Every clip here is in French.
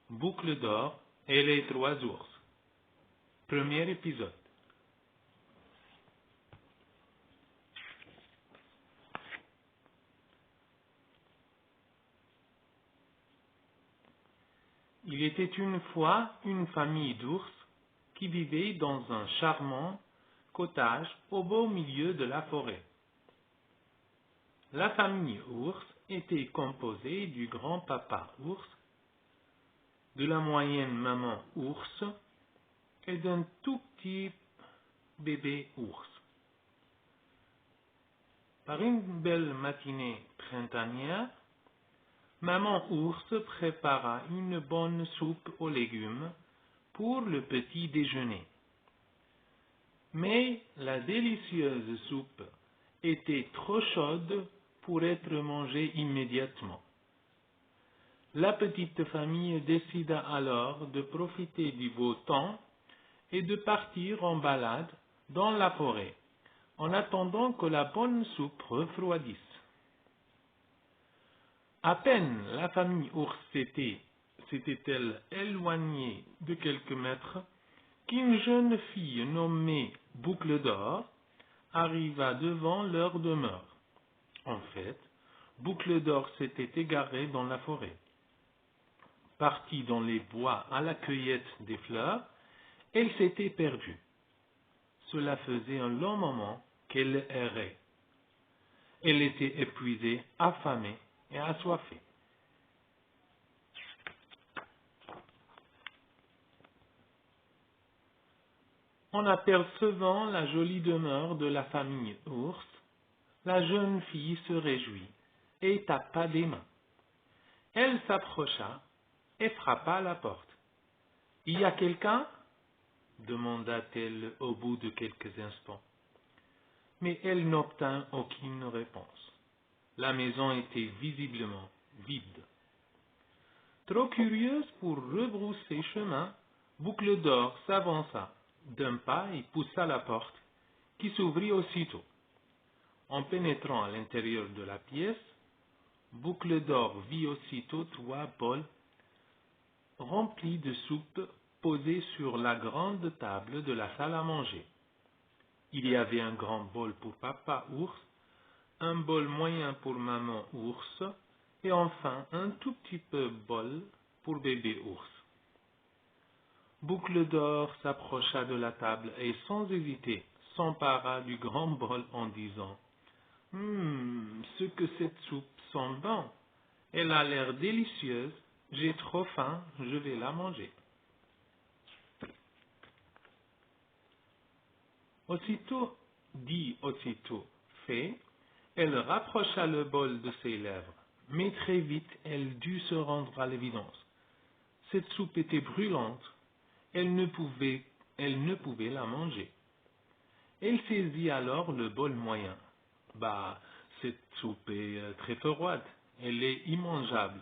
Boucle d'or et les trois ours. Premier épisode. Il était une fois une famille d'ours qui vivait dans un charmant cottage au beau milieu de la forêt. La famille ours était composée du grand-papa ours, de la moyenne maman ours et d'un tout petit bébé ours. Par une belle matinée printanière, maman ours prépara une bonne soupe aux légumes pour le petit déjeuner. Mais la délicieuse soupe était trop chaude pour être mangée immédiatement. La petite famille décida alors de profiter du beau temps et de partir en balade dans la forêt, en attendant que la bonne soupe refroidisse. À peine la famille ours s'était-elle éloignée de quelques mètres, qu'une jeune fille nommée Boucle d'or arriva devant leur demeure. En fait, Boucle d'or s'était égarée dans la forêt. Partie dans les bois à la cueillette des fleurs, elle s'était perdue. Cela faisait un long moment qu'elle errait. Elle était épuisée, affamée et assoiffée. En apercevant la jolie demeure de la famille ours, la jeune fille se réjouit et tapa des mains. Elle s'approcha et frappa à la porte. « Il y a quelqu'un » demanda-t-elle au bout de quelques instants. Mais elle n'obtint aucune réponse. La maison était visiblement vide. Trop curieuse pour rebrousser chemin, Boucle d'or s'avança d'un pas et poussa la porte, qui s'ouvrit aussitôt. En pénétrant à l'intérieur de la pièce, Boucle d'or vit aussitôt trois bols remplis de soupe posés sur la grande table de la salle à manger. Il y avait un grand bol pour papa ours, un bol moyen pour maman ours, et enfin un tout petit peu bol pour bébé ours. Boucle d'or s'approcha de la table et sans hésiter s'empara du grand bol en disant « ce que cette soupe sent bon. Elle a l'air délicieuse. J'ai trop faim, je vais la manger. » Aussitôt dit, aussitôt fait, elle rapprocha le bol de ses lèvres, mais très vite elle dut se rendre à l'évidence. Cette soupe était brûlante, elle ne pouvait la manger. Elle saisit alors le bol moyen. « Bah, cette soupe est très froide, elle est immangeable, »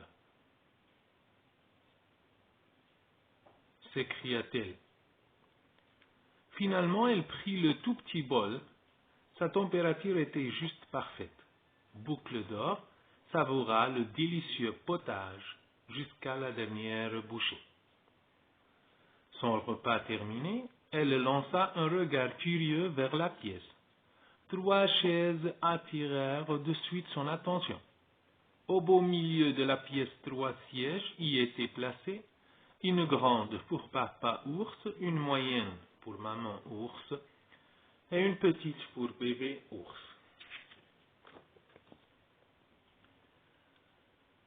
s'écria-t-elle. Finalement, elle prit le tout petit bol. Sa température était juste parfaite. Boucle d'or savoura le délicieux potage jusqu'à la dernière bouchée. Son repas terminé, elle lança un regard curieux vers la pièce. Trois chaises attirèrent de suite son attention. Au beau milieu de la pièce, trois sièges y étaient placés, une grande pour papa ours, une moyenne pour maman ours et une petite pour bébé ours.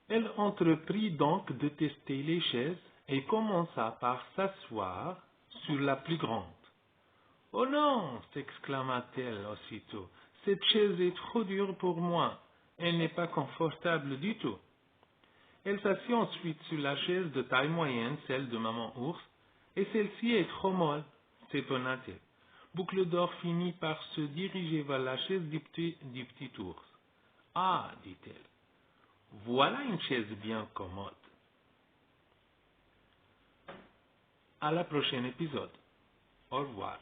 Elle entreprit donc de tester les chaises et commença par s'asseoir sur la plus grande. « Oh non !» s'exclama-t-elle aussitôt. « Cette chaise est trop dure pour moi. Elle n'est pas confortable du tout. » Elle s'assit ensuite sur la chaise de taille moyenne, celle de maman ours, et celle-ci est trop molle, s'étonna-t-elle. Boucle d'or finit par se diriger vers la chaise du petit ours. « Ah !» dit-elle, « voilà une chaise bien commode. » À la prochaine épisode. Au revoir.